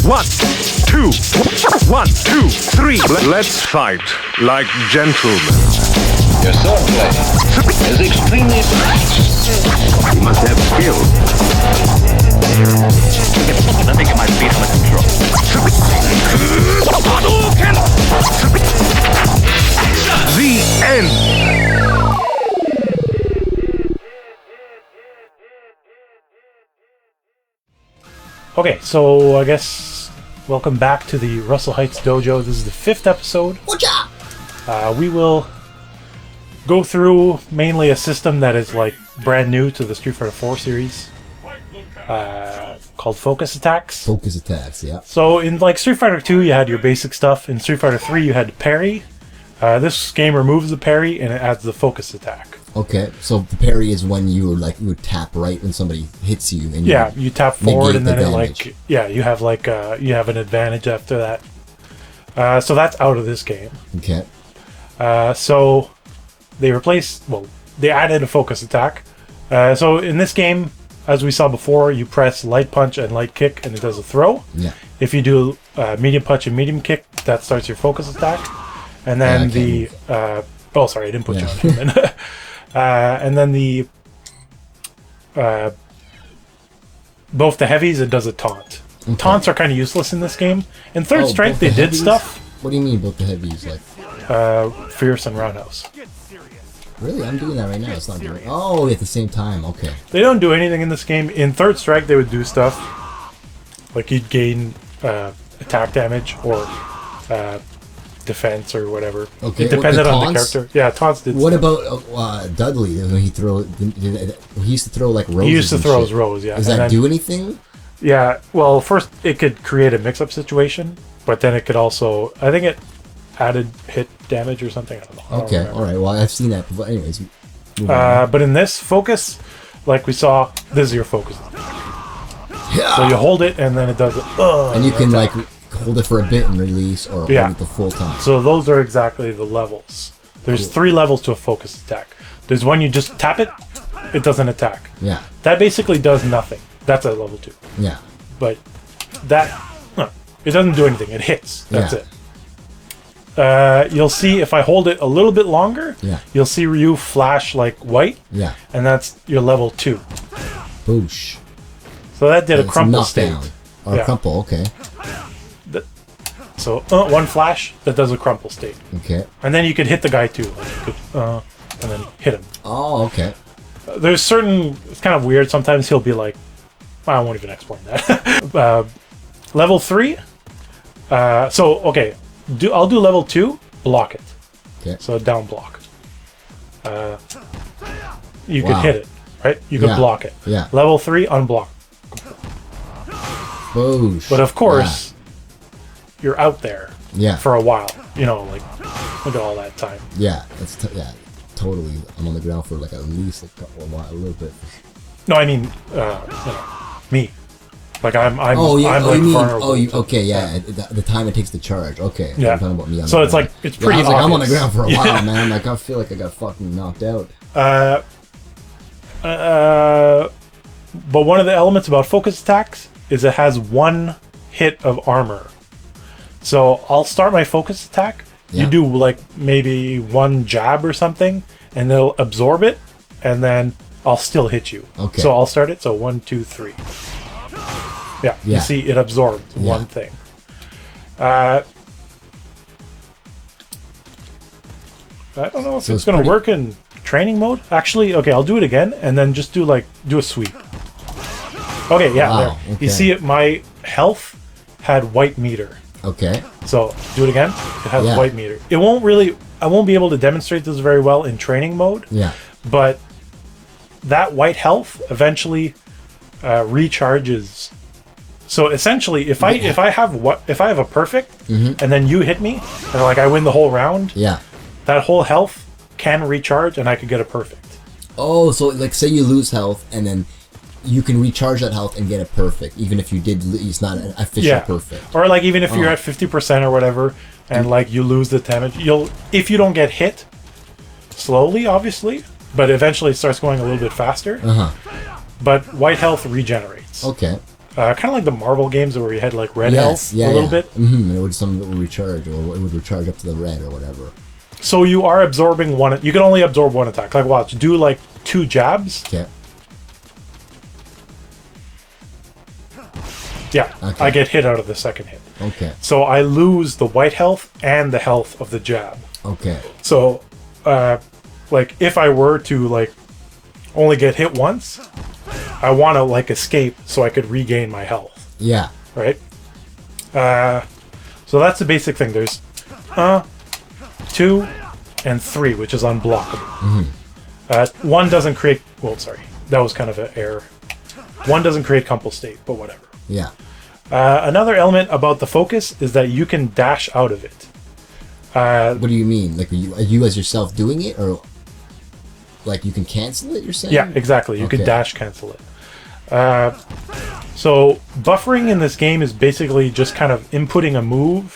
1, 2, 1, 2, 3. Let's fight like gentlemen. Your swordplay is extremely fast. You must have skill. Let me get my feet under control. The end. Okay, so I guess welcome back to the Russell Heights Dojo. This is the 5th episode. We will go through mainly a system that is like brand new to the Street Fighter 4 series, called Focus Attacks. Focus attacks, yeah. So in like Street Fighter 2, you had your basic stuff. In Street Fighter 3, you had parry. This game removes the parry and it adds the focus attack. Okay, so the parry is when you would tap right when somebody hits you. And you tap forward and then damage. you have you have an advantage after that. So that's out of this game. Okay. So they they added a focus attack. So in this game, as we saw before, you press light punch and light kick and it does a throw. Yeah. If you do medium punch and medium kick, that starts your focus attack. And then sorry, I didn't put you on. And then both the heavies, it does a taunt. Okay. Taunts are kind of useless in this game. In Third Strike, they did stuff. What do you mean both the heavies? Like Fierce and Roundhouse. Really? I'm doing that right now. It's not doing. Oh, at the same time. Okay. They don't do anything in this game. In Third Strike, they would do stuff like you'd gain attack damage or defense or whatever. Okay. It depended the on the taunts? character. Yeah, taunts did. What stuff. about Dudley? When he used to throw like roses. He used to and throw shit. his rose. Yeah. Does that do anything? Yeah. Well, first it could create a mix-up situation, but then it could also. I think it added hit damage or something. I don't know. I don't Okay. remember. All right. Well, I've seen that. But anyways. But in this focus, like we saw, this is your focus. Yeah. So you hold it, and then it does it. And you can like hold it for a bit and release, or hold it the full time. So those are exactly the levels. There's 3 levels to a focus attack. There's one you just tap it, it doesn't attack. Yeah. That basically does nothing. That's at level 2. Yeah. But that, it doesn't do anything. It hits. That's Yeah. it. You'll see if I hold it a little bit longer, you'll see Ryu flash like white, and that's your level 2. Boosh. So that did a It's crumple knockdown. state. Or a crumple, okay. So one flash that does a crumple state. Okay. And then you could hit the guy too. Like you could, and then hit him. Oh, okay. There's certain, it's kind of weird. Sometimes he'll be like, I won't even explain that. Level 3. Okay. I'll do level 2, block it. Okay. So down block. You could hit it, right? You could block it. Yeah. Level 3, unblock. Boosh. But of course, you're out there for a while. Like, look at all that time. Yeah, totally. I'm on the ground for like at least a little bit. No, I mean, me. Like I'm okay, yeah. The time it takes to charge. Okay. Yeah. You're talking about me. So it's like it's pretty. I was like, I'm on the ground for a while, man. Like I feel like I got fucking knocked out. But one of the elements about focus attacks is it has 1 hit of armor. So I'll start my focus attack. Yeah. You do like maybe 1 jab or something, and they'll absorb it, and then I'll still hit you. Okay. So I'll start it. So 1, 2, 3. Yeah. You see, it absorbed 1 thing. I don't know if it's going to work in training mode. Actually, okay, I'll do it again, and then just do a sweep. Okay, yeah. Wow, There. okay. You see, my health had white meter. Okay. So do it again. It has white meter. I won't be able to demonstrate this very well in training mode. Yeah. But that white health eventually recharges. So essentially, if I have a perfect, and then you hit me, and like I win the whole round, that whole health can recharge, and I could get a perfect. Oh, so like say you lose health, and then you can recharge that health and get it perfect, even if you did. It's not an official perfect. Or like even if you're at 50% or whatever, and like you lose the damage, if you don't get hit slowly, obviously, but eventually it starts going a little bit faster. But white health regenerates. Okay. kind of like the Marvel games where you had like red health a little bit. Mm-hmm. It would some would recharge, or it would recharge up to the red or whatever. So you are absorbing one. You can only absorb one attack. Like watch, do like 2 jabs. Okay. Yeah, Okay. I get hit out of the second hit. Okay. So I lose the white health and the health of the jab. Okay. So, like if I were to like only get hit once, I want to like escape so I could regain my health. Yeah. Right. So that's the basic thing. There's 2 and 3, which is unblockable. 1 doesn't create. Well, sorry, that was kind of an error. 1 doesn't create Kumpel state, but whatever. Yeah. Another element about the focus is that you can dash out of it. What do you mean? Like, are you as yourself doing it, or like you can cancel it? You're saying? Yeah, exactly. You Okay. can dash cancel it. So buffering in this game is basically just kind of inputting a move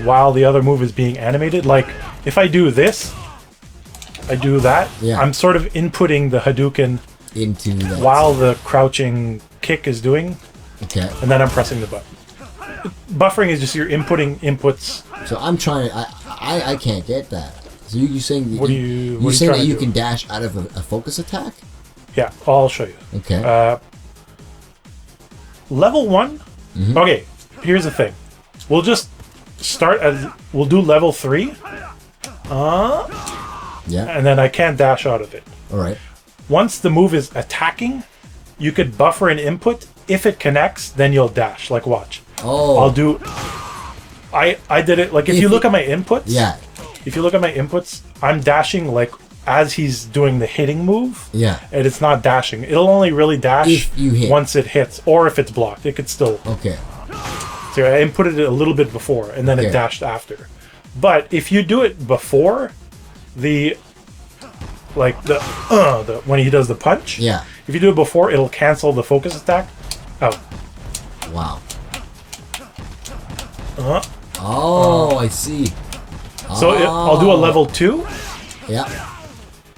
while the other move is being animated. Like if I do this, I do that. Yeah. I'm sort of inputting the Hadouken Into that. while the crouching kick is doing, Okay. and then I'm pressing the button. Buffering is just you're inputting inputs. So I'm trying. I can't get that. So you saying What are you you saying trying that to you do? can dash out of a focus attack? Yeah, I'll show you. Okay. Level 1. Okay, here's the thing. We'll just start as we'll do level 3, Yeah. and then I can't dash out of it. All right. Once the move is attacking, you could buffer an input. If it connects, then you'll dash. Like watch. Oh. I'll do. I did it like if you look at my inputs. Yeah. If you look at my inputs, I'm dashing like as he's doing the hitting move. Yeah. And it's not dashing. It'll only really dash If you hit. once it hits, or if it's blocked. It could still. Okay. So I inputted it a little bit before, and then Okay. it dashed after. But if you do it before, the when he does the punch. Yeah. If you do it before, it'll cancel the focus attack. Out. Wow. Oh, I see. So I'll do a level 2, Yeah.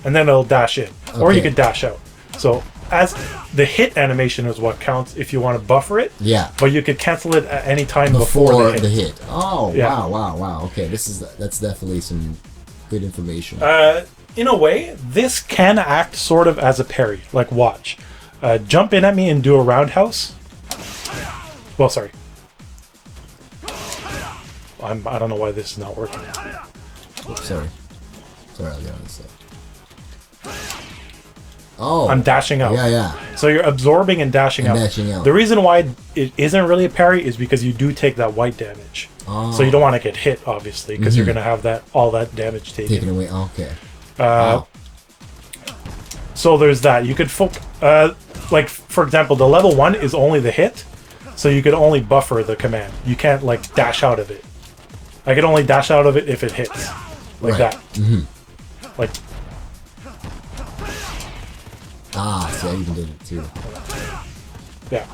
and then it'll dash in, or you Okay. could dash out. So as the hit animation is what counts if you want to buffer it. Yeah. But you could cancel it at any time Before before the hit. Oh, Yeah. wow. Okay, that's definitely some good information. In a way, this can act sort of as a parry. Like, watch. Jump in at me and do a roundhouse. Well, sorry. I don't know why this is not working. Oops, sorry, I'll get on this side. Oh. I'm dashing out. Yeah. So you're absorbing and dashing out. Dashing out. The reason why it isn't really a parry is because you do take that white damage. Oh. So you don't want to get hit, obviously, because you're going to have all that damage taken. Taken away. Okay. Wow. So there's that. You could like for example, the level 1 is only the hit, so you could only buffer the command. You can't like dash out of it. I could only dash out of it if it hits, like Right. that. Like See, I even did it too. yeah.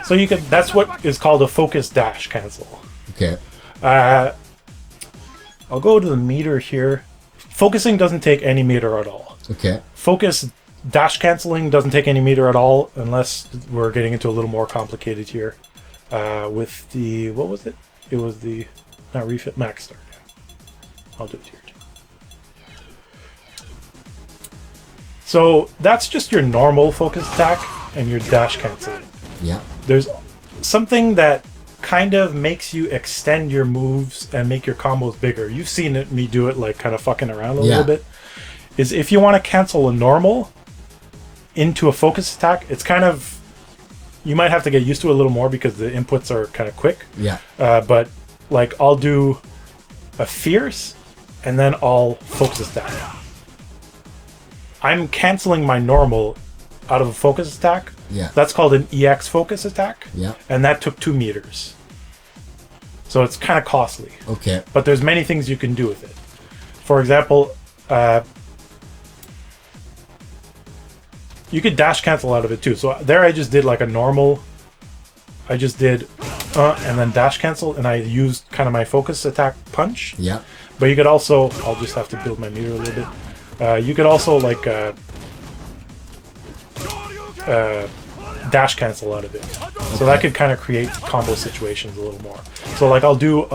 So you could. That's what is called a focus dash cancel. Okay. I'll go to the meter here. Focusing doesn't take any meter at all. Okay. Focus dash canceling doesn't take any meter at all, unless we're getting into a little more complicated here. With the what was it? It was the not refit max start. I'll do it here too. So that's just your normal focus attack and your dash canceling. Yeah. There's something that kind of makes you extend your moves and make your combos bigger. You've seen me do it, like kind of fucking around a little bit. Is if you want to cancel a normal into a focus attack, it's kind of, you might have to get used to it a little more because the inputs are kind of quick. Yeah. But like I'll do a fierce and then I'll focus attack. I'm canceling my normal out of a focus attack. Yeah. That's called an EX focus attack. Yeah. And that took 2 meters. So it's kind of costly. Okay. But there's many things you can do with it. For example, you could dash cancel out of it too. So there I just did like a normal. I just did and then dash cancel, and I used kind of my focus attack punch. Yeah. But you could also, I'll just have to build my meter a little bit. You could also like dash cancel out of it. So that could kind of create combo situations a little more. So like I'll do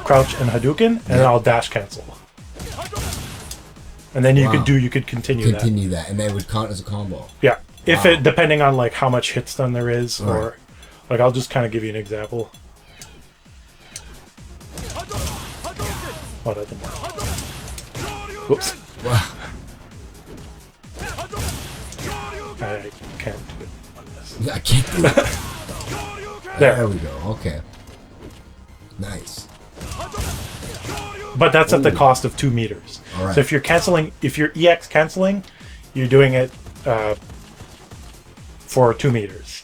crouch and Hadouken, and then I'll dash cancel. And then you could continue that, and that would count as a combo. Yeah, if it depending on like how much hit stun there is, or like I'll just kind of give you an example. Oh, that didn't work. Whoops. Wow. I can't do it on this. I can't do it. There we go. Okay. Nice. But that's at the cost of 2 meters. All right. So if you're EX canceling, you're doing it for 2 meters.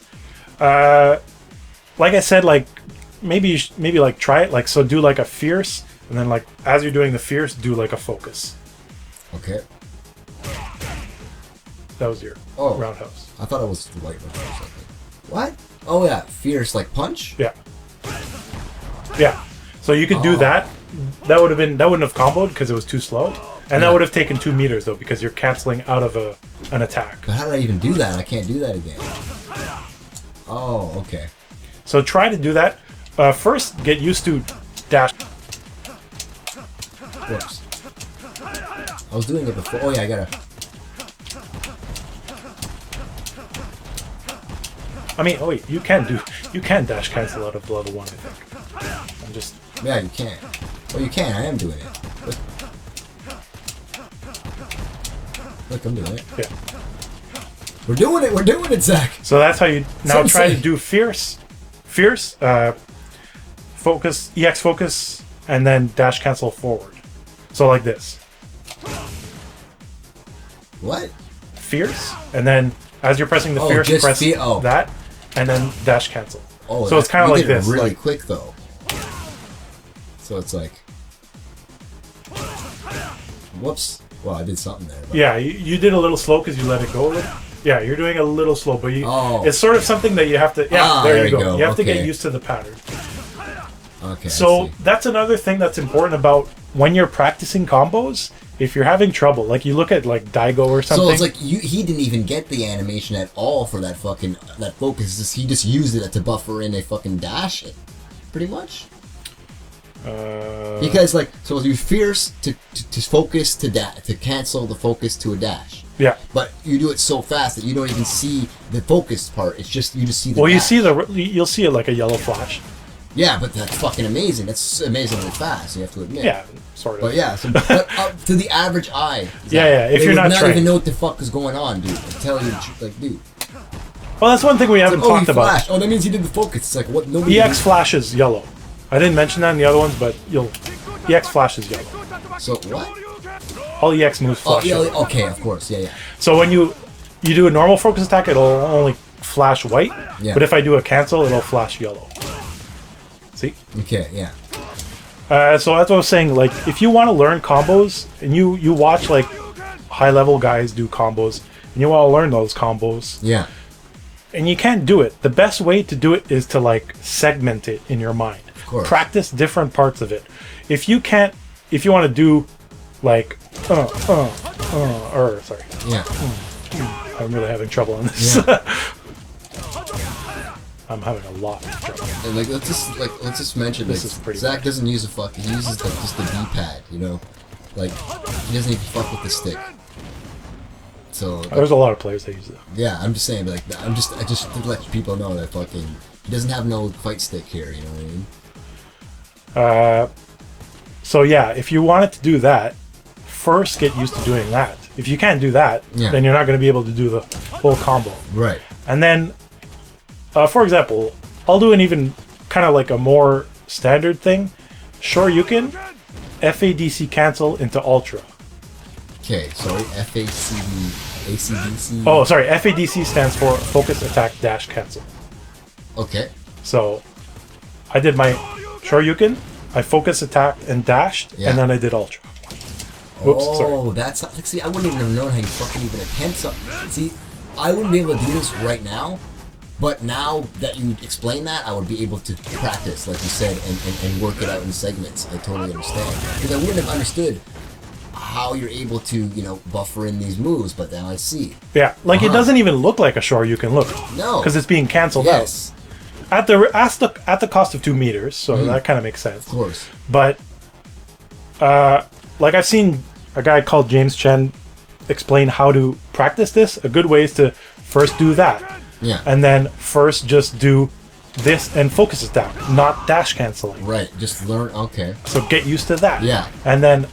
Like I said, like maybe like try it. Like so, do like a fierce, and then like as you're doing the fierce, do like a focus. Okay. That was your roundhouse. I thought it was the white one or something. What? Oh yeah, fierce like punch. Yeah. Yeah. So you could do that. That wouldn't have comboed because it was too slow, and that would have taken 2 meters though because you're canceling out of an attack. But how did I even do that? I can't do that again. Oh, okay. So try to do that. First, get used to dash. Whoops. I was doing it before. Oh yeah, I gotta. I mean, oh wait, you can dash cancel out of level 1. I think. I'm just. Yeah, you can. Oh, you can. I am doing it. Look, I'm doing it. Yeah. We're doing it. We're doing it, Zach. So that's how you now Sensei. try to do fierce, focus, EX focus, and then dash cancel forward. So like this. What? Fierce, and then as you're pressing the fierce, just press oh. that, and then dash cancel. Oh, so it's kind of like did it this. really like, quick though. So it's like, whoops. Well, I did something there. But. Yeah, you did a little slow because you let it go a little. Yeah, you're doing a little slow, but it's sort of something that you have to. Yeah, there you go. You have to get used to the pattern. Okay. So that's another thing that's important about when you're practicing combos. If you're having trouble, like you look at like Daigo or something. So it's like he didn't even get the animation at all for that focus. He just used it to buffer in a fucking dash, pretty much. Because like so you fierce to focus to cancel the focus to a dash. Yeah. But you do it so fast that you don't even see the focus part. It's just you just see the. Well, dash. you'll see it like a yellow flash. Yeah, but that's fucking amazing. That's amazingly fast. You have to admit. Yeah, sort of. But yeah, but up to the average eye. If you're not trained, even know what the fuck is going on, dude. I'm telling you, like, dude. Well, that's one thing we haven't talked about. Flashed. Oh, that means he did the focus. It's like what nobody. EX flash is yellow. I didn't mention that in the other ones, but EX flash is yellow. So what? All EX moves flash. Oh, yeah, okay, of course, yeah. So when you do a normal focus attack, it'll only flash white. Yeah. But if I do a cancel, it'll flash yellow. See? Okay, yeah. So that's what I was saying. Like, if you want to learn combos, and you watch like high-level guys do combos, and you want to learn those combos, Yeah. and you can't do it. The best way to do it is to like segment it in your mind. Of course. Practice different parts of it. If you want to do like sorry. Yeah. I'm really having trouble on this. Yeah. I'm having a lot of trouble. And like let's just mention This is pretty Zach bad. doesn't use a fuck. He uses just the D-pad, you know. Like he doesn't even fuck with the stick. So There's a lot of players that use it. yeah, I'm just saying, like I just to let people know that fucking he doesn't have no fight stick here. You know what I mean? So yeah, if you wanted to do that, first get used to doing that. If you can't do that, then you're not going to be able to do the whole combo. Right. And then, for example, I'll do an even kind of like a more standard thing. Sure, you can FADC cancel into Ultra. Okay, sorry, ACDC. Oh, sorry, FADC stands for Focus Attack Dash Cancel. Okay. So, I did my Shoryuken, I focus attacked and dashed, and then I did Ultra. Whoops, sorry. That's like, see, I wouldn't even have known how you fucking even attempt something. See, I wouldn't be able to do this right now, but now that you explain that, I would be able to practice, like you said, and work it out in segments. I totally understand. Because I wouldn't have understood how you're able to, buffer in these moves, but now I see. Yeah, like it doesn't even look like a Shoryuken, look. No. Because it's being canceled Yes. out. At the cost of 2 meters, so that kind of makes sense. Of course. But, like I've seen a guy called James Chen explain how to practice this. A good way is to first do that. Yeah. And then first just do this and focus attack, not dash canceling. Right. Just learn. Okay. So get used to that. Yeah. And then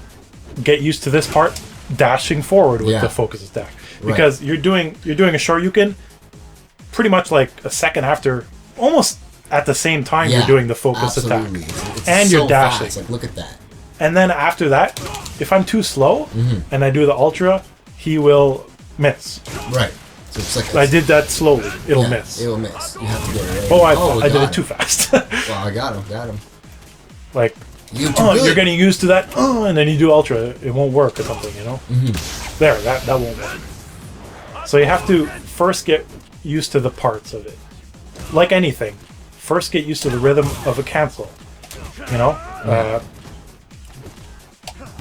get used to this part, dashing forward with Yeah. the focus attack. Because you're doing a Shoryuken pretty much like a second after, almost at the same time you're doing the focus absolutely. attack. It's And so you're dashing. fast. Like, look at that. And then after that, if I'm too slow and I do the ultra, he will miss. Right. So it's like I did that slowly. It'll miss. It'll miss. You have to get it right. Oh, I did got it too fast. Well, I got him. Like, You're too good. you're getting used to that, and then you do ultra, it won't work or something, There, that won't work. So you have to first get used to the parts of it. Like anything, first get used to the rhythm of a cancel.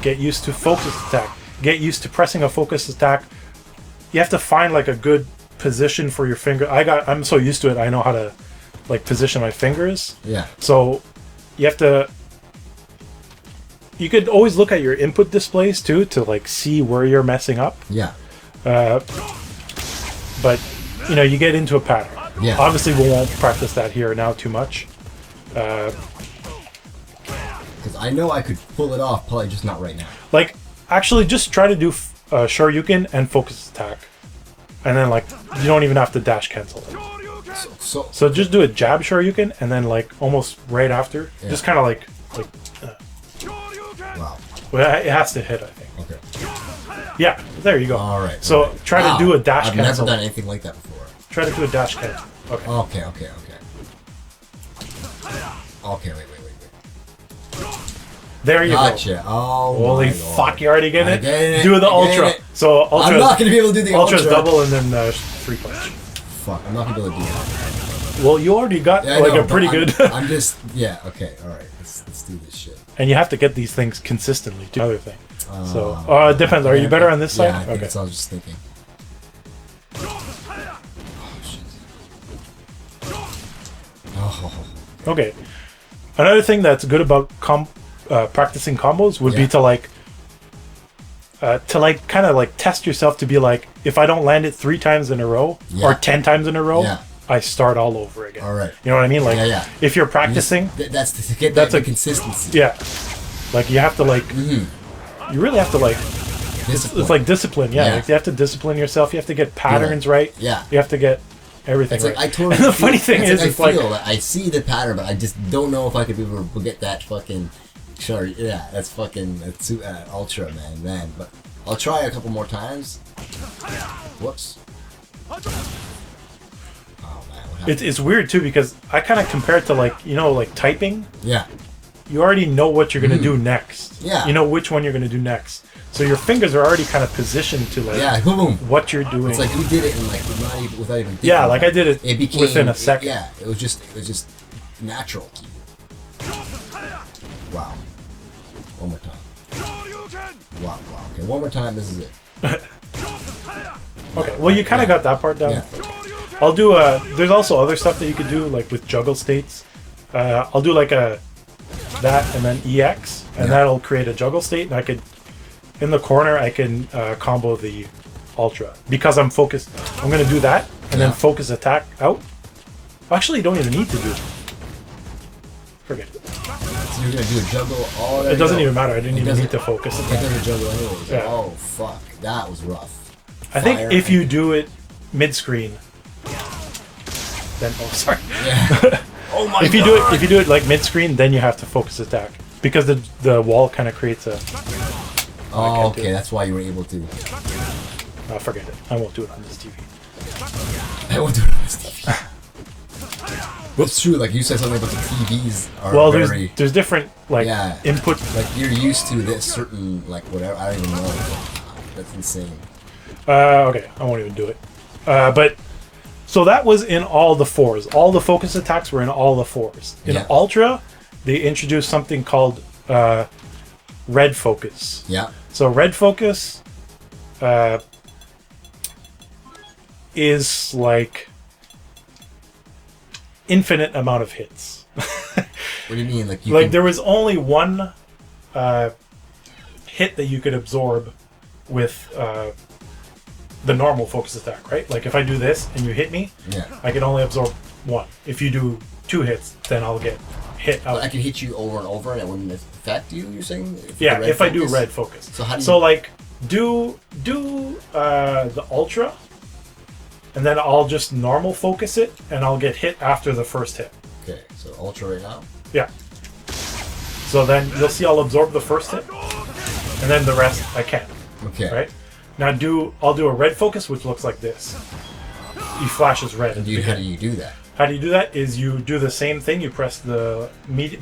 Get used to focus attack. Get used to pressing a focus attack. You have to find like a good position for your finger. I'm so used to it. I know how to like position my fingers. Yeah. So you have to. You could always look at your input displays too to like see where you're messing up. Yeah. But you get into a pattern. Yeah. Obviously, we won't practice that here now too much. Because I know I could pull it off, probably just not right now. Like, actually, just try to do Shoryuken and focus attack, and then like you don't even have to dash cancel it. So just do a jab Shoryuken, and then like almost right after, just kind of like. Wow. Well, it has to hit, I think. Okay. Yeah, there you go. All right. So try to do a dash I've cancel. never done anything like that before. Try to do a dash cancel. Okay. Okay. Okay, wait. There you Gotcha. go. Oh, Holy my fuck, Lord. you already get I it? get it. Do the I get ultra. it. So ultra. I'm not going to be able to do the Ultra's ultra. double and then 3 punch. Fuck, I'm not going to be able to do that. Well, you already got Yeah, I like know, a pretty but good. I'm just, yeah, okay, alright. Let's do this shit. And you have to get these things consistently. Do other thing. So it depends. Are you better on this side? Yeah, I think that's what I was just thinking. Oh, shit. Okay. Another thing that's good about practicing combos would be to like kind of like test yourself to be like, if I don't land it 3 times in a row or 10 times in a row, I start all over again. All right. You know what I mean? Like, Yeah. if you're practicing, That's to get that consistency. yeah, like you have to like, you really have to like, Discipline. it's like discipline. Yeah, Yeah. like you have to discipline yourself. You have to get patterns right. Yeah. You have to get everything It's right. like I totally. And the funny thing is, I it's like, feel that I see the pattern, but I just don't know if I could be able to get that fucking. Sure, yeah, that's ultra, man. But I'll try a couple more times. Whoops. Oh man, what happened? it's weird too because I kind of compare it to like like typing. Yeah. You already know what you're gonna do next. Yeah. You know which one you're gonna do next. So your fingers are already kind of positioned to like boom. what you're doing. It's like you did it in like without even thinking. Yeah, like I did it became, within a second. it was just natural. Wow. One more time. Wow. Okay, one more time. This is it. Okay, well you kind of got that part down. Yeah. I'll do there's also other stuff that you could do like with juggle states. I'll do like that and then EX and that'll create a juggle state, and I could in the corner I can combo the ultra because I'm focused. I'm gonna do that and then focus attack out. Actually, you don't even need to do it. Forget it. So you're gonna do a juggle all that. It doesn't even matter. I didn't even need to focus It attack. doesn't juggle anyways. Yeah. Oh fuck, that was rough. I think Fire if and- you do it mid-screen, then sorry. Yeah. Oh my If you do it like mid-screen, then you have to focus attack because the wall kind of creates a. Oh, do okay, it. that's why you were able to. Forget it. I won't do it on this TV. I won't do it on this TV. It's true, like you said something about the TVs are Well, very, there's different like Yeah. input. like you're used to this certain, like whatever, I don't even know. That's insane. Okay, I won't even do it. But so that was in all the 4s. All the focus attacks were in all the 4s. In Yeah. Ultra, they introduced something called red focus. Yeah. So red focus is like infinite amount of hits. What do you mean? Like, Like there was only one hit that you could absorb with the normal focus attack, right? Like if I do this and you hit me, Yeah. I can only absorb one. If you do 2 hits, then I'll get hit out. I can hit you over and over and it wouldn't affect you, you're saying? Yeah, if I do red focus. So how do you... So like do the ultra, and then I'll just normal focus it, and I'll get hit after the first hit. Okay, so ultra right now? Yeah. So then you'll see I'll absorb the first hit, and then the rest I can't. Okay. Right? Now I'll do a red focus, which looks like this. He flashes red. And how do you do that? How do you do that? Is you do the same thing. You press the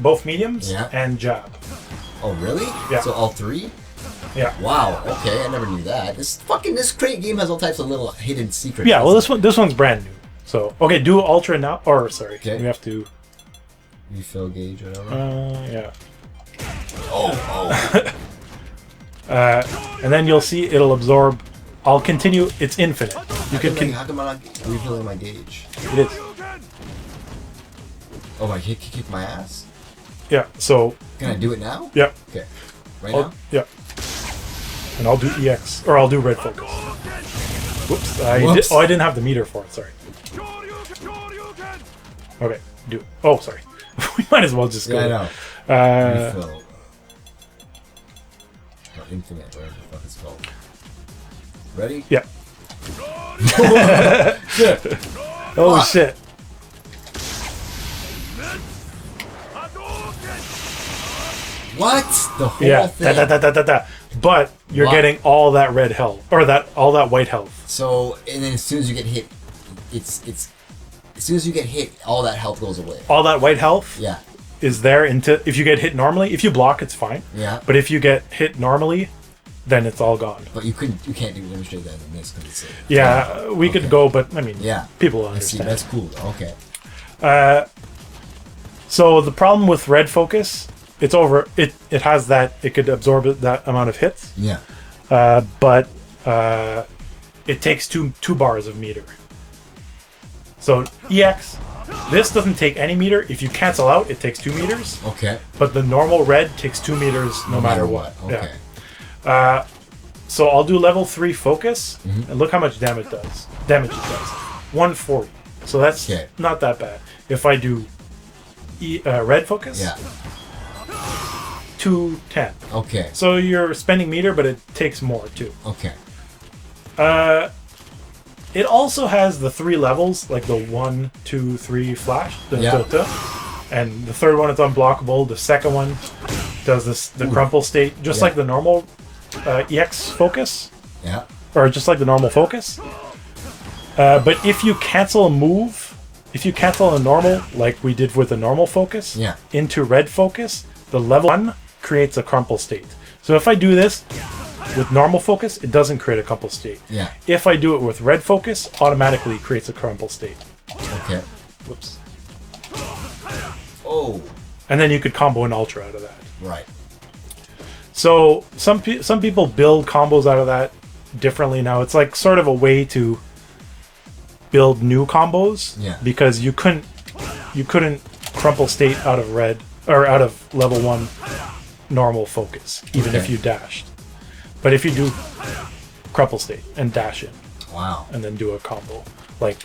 both mediums and jab. Oh, really? Yeah. So all 3? Yeah. Wow. Okay, I never knew that. This crate game has all types of little hidden secrets. Yeah. Well, this one's brand new. So okay, do ultra now. Or sorry, okay. We have to refill gauge, whatever. Yeah. Oh. And then you'll see it'll absorb. I'll continue. It's infinite. You can. How come I'm not refilling my gauge? It is. Oh, I kick my ass? Yeah. So. Can I do it now? Yeah. Okay. Right now? Yeah. And I'll do EX, or I'll do red focus. Whoops. I didn't have the meter for it. Sorry. Okay. Do it. Oh, sorry. We might as well just go. Yeah, I know. Refill. Or infinite, whatever the fuck it's called. Ready? Yeah. Shit. Oh shit. What? The whole thing? But you're getting all that red health, or all that white health. So, and then as soon as you get hit, it's as soon as you get hit, all that health goes away. All that white health Yeah. is there if you get hit normally. If you block, it's fine. Yeah. But if you get hit normally, then it's all gone. But you can't do demonstrate that in this because it's Yeah, we could go, but I mean, yeah, people will I see. understand. That's cool. Okay. So the problem with red focus, it's over. It has that it could absorb that amount of hits. Yeah. But it takes two bars of meter. So EX, this doesn't take any meter. If you cancel out, it takes 2 meters. Okay. But the normal red takes 2 meters no matter what. Okay. Yeah. So I'll do level 3 focus, and look how much damage it does. 140. So that's not that bad. If I do red focus, Yeah. 210. Okay. So you're spending meter, but it takes more too. Okay. It also has the 3 levels, like the 1, 2, 3 flash, and the third one is unblockable. The second one does the crumple state, just like the normal EX focus. Yeah. Or just like the normal focus. But if you cancel a move, if you cancel a normal, like we did with the normal focus, into red focus, the level 1 creates a crumple state. So if I do this with normal focus, it doesn't create a crumple state. Yeah. If I do it with red focus, automatically creates a crumple state. Okay. Whoops. Oh. And then you could combo an ultra out of that. Right. So some people build combos out of that differently now. It's like sort of a way to build new combos. Yeah. Because you couldn't crumple state out of red or out of level 1 normal focus, even if you dashed. But if you do crumple state and dash in, wow, and then do a combo, like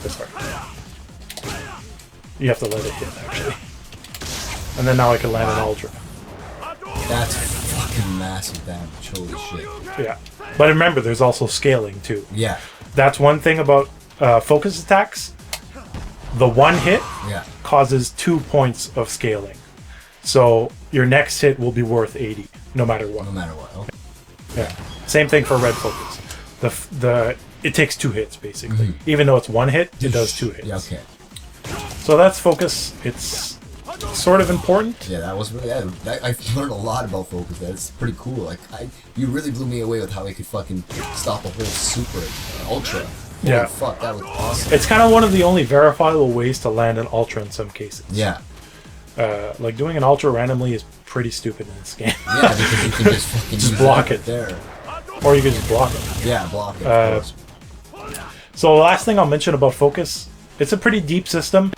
this part, you have to let it hit actually, and then now I can land an ultra. That's fucking massive damage. Holy shit. Yeah, but remember, there's also scaling too. Yeah, that's one thing about focus attacks. The one hit causes 2 points of scaling, so your next hit will be worth 80, no matter what. No matter what. Okay. Yeah. Same thing for red focus. It takes 2 hits basically. Even though it's 1 hit, it does 2 hits. Yeah. Okay. So that's focus. It's sort of important. Yeah, that was really. I've learned a lot about focus. That's pretty cool. Like, you really blew me away with how I could fucking stop a whole super ultra. Holy fuck, that was awesome. It's kind of one of the only verifiable ways to land an ultra in some cases. Yeah. like doing an ultra randomly is pretty stupid in this game. Yeah, because you can just fucking Just use block that it. there. Or you can just block it. Yeah, block it. Of course. So the last thing I'll mention about focus, it's a pretty deep system.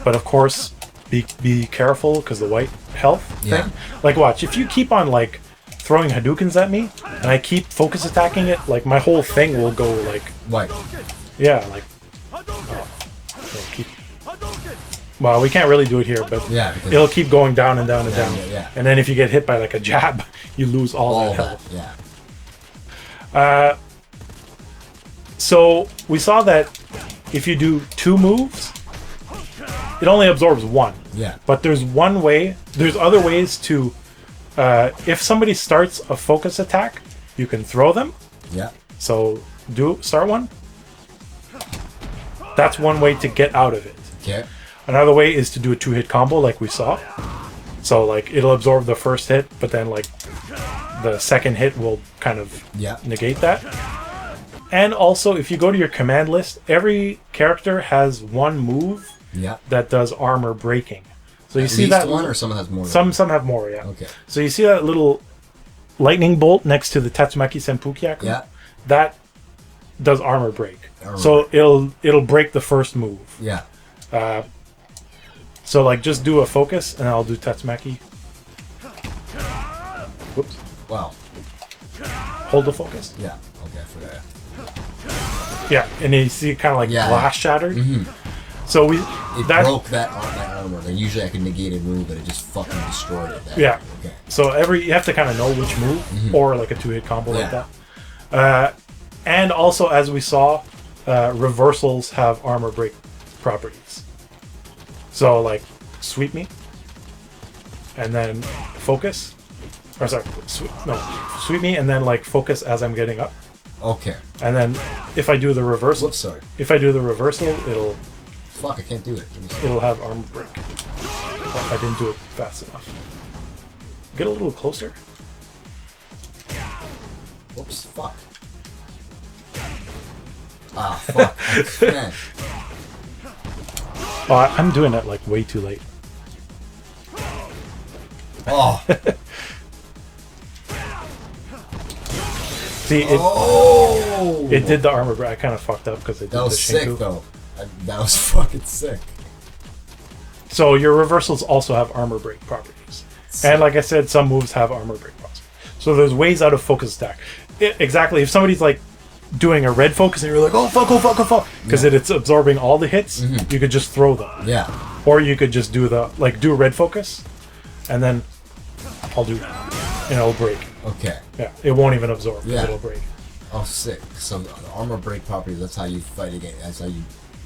But of course, be careful because the white health thing. Like watch, if you keep on like throwing Hadoukens at me and I keep focus attacking it, like my whole thing will go like White. yeah, like it'll keep, well, we can't really do it here, but Yeah, because- it'll keep going down and down and down. yeah. And then if you get hit by like a jab, you lose all that health. Yeah. So we saw that if you do 2 moves, it only absorbs 1. Yeah. But there's other ways to, if somebody starts a focus attack, you can throw them. Yeah. So start one. That's one way to get out of it. Okay. Another way is to do a 2-hit combo like we saw. So like it'll absorb the first hit, but then like the second hit will kind of negate that. And also, if you go to your command list, every character has one move that does armor breaking. So you see that one, or some has more. Some have more, yeah. Okay. So you see that little lightning bolt next to the Tatsumaki Senpukyaku? Yeah. That does armor break. So it'll break the first move. Yeah. So like just do a focus and I'll do Tatsumaki. Whoops. Wow. Hold the focus. Yeah. Okay, for that. Yeah, and you see kind of like glass shattered. So it broke that armor. Like usually I can negate a move, but it just fucking destroyed it. Yeah. Okay. So you have to kind of know which move, or like a 2-hit combo like that. And also, as we saw, reversals have armor break properties. So like sweep me, and then focus. Or sorry, sweep me, and then like focus as I'm getting up. Okay. And then if I do the reversal, Whoops, sorry. If I do the reversal, it'll. Fuck! I can't do it. It'll have armor break. Oh, I didn't do it fast enough. Get a little closer. Whoops! Fuck. Ah, fuck! I can't. Oh, I'm doing that like way too late. Oh. See, it did the armor break. I kind of fucked up because it did that was the sick Shinku. though. That was fucking sick. So your reversals also have armor break properties, and like I said, some moves have armor break properties. So there's ways out of focus attack. Exactly. If somebody's like doing a red focus and you're like, oh fuck, because it's absorbing all the hits, you could just throw them. Yeah. Or you could just do a red focus, and then I'll do, and it'll break. Okay. Yeah, it won't even absorb because it'll break. Oh, sick. So the armor break properties, that's how you fight against, that's how you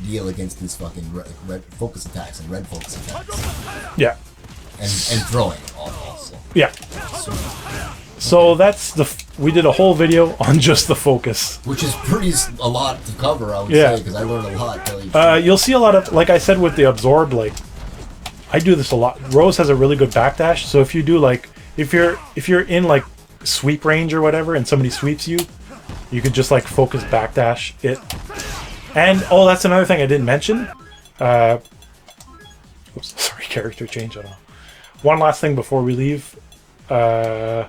deal against these fucking red focus attacks and red focus attacks. Yeah. And throwing also. Yeah. So that's we did a whole video on just the focus. Which is a lot to cover, I would say, because I learned a lot. You'll see a lot of, like I said with the absorb, like, I do this a lot. Rose has a really good backdash, so if you do like, if you're in like sweep range or whatever and somebody sweeps you, you could just like focus backdash it. And that's another thing I didn't mention. Oops, sorry, character change. I don't know. One last thing before we leave. Here,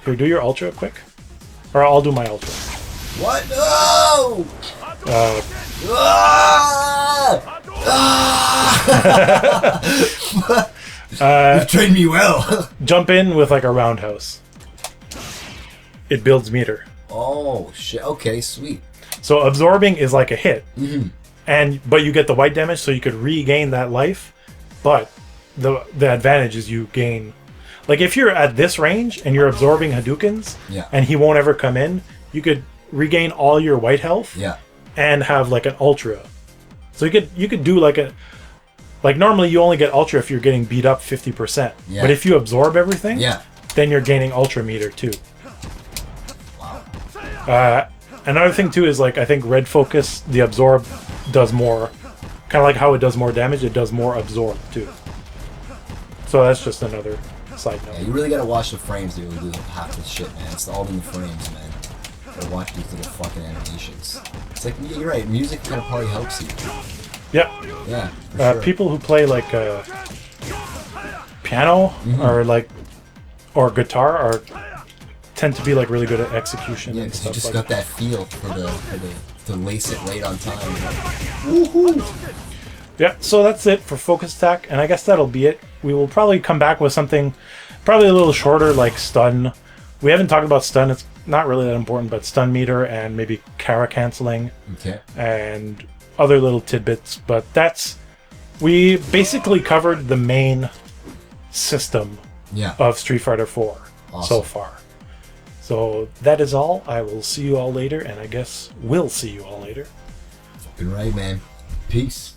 do your ultra quick, or I'll do my ultra. What? No! You've trained me well. Jump in with like a roundhouse. It builds meter. Oh shit! Okay, sweet. So absorbing is like a hit, but you get the white damage, so you could regain that life. But the advantage is you gain. Like if you're at this range and you're absorbing Hadoukens, and he won't ever come in, you could regain all your white health, and have like an ultra. So you could do like normally you only get ultra if you're getting beat up 50%. But if you absorb everything, then you're gaining ultra meter too. Wow. Another thing too is like I think red focus, the absorb does more, kind of like how it does more damage, it does more absorb too. So that's just another side note. Yeah, you really gotta watch the frames to do half this shit, man. It's all in the frames, man. Gotta watch these little fucking animations. It's like, you're right, music kind of probably helps you. Yep. Yeah. For sure. People who play like piano or like or guitar are tend to be like really good at execution. Yeah, and because you stuff just like got that feel for the to lace it right on time. Woohoo! Yeah, so that's it for focus attack, and I guess that'll be it. We will probably come back with something probably a little shorter, like stun. We haven't talked about stun, it's not really that important, but stun meter and maybe Kara canceling Okay. and other little tidbits. But we basically covered the main system Yeah. of Street Fighter 4 so Awesome. far. So that is all. I will see you all later, and I guess we'll see you all later. Fucking right, man. Peace.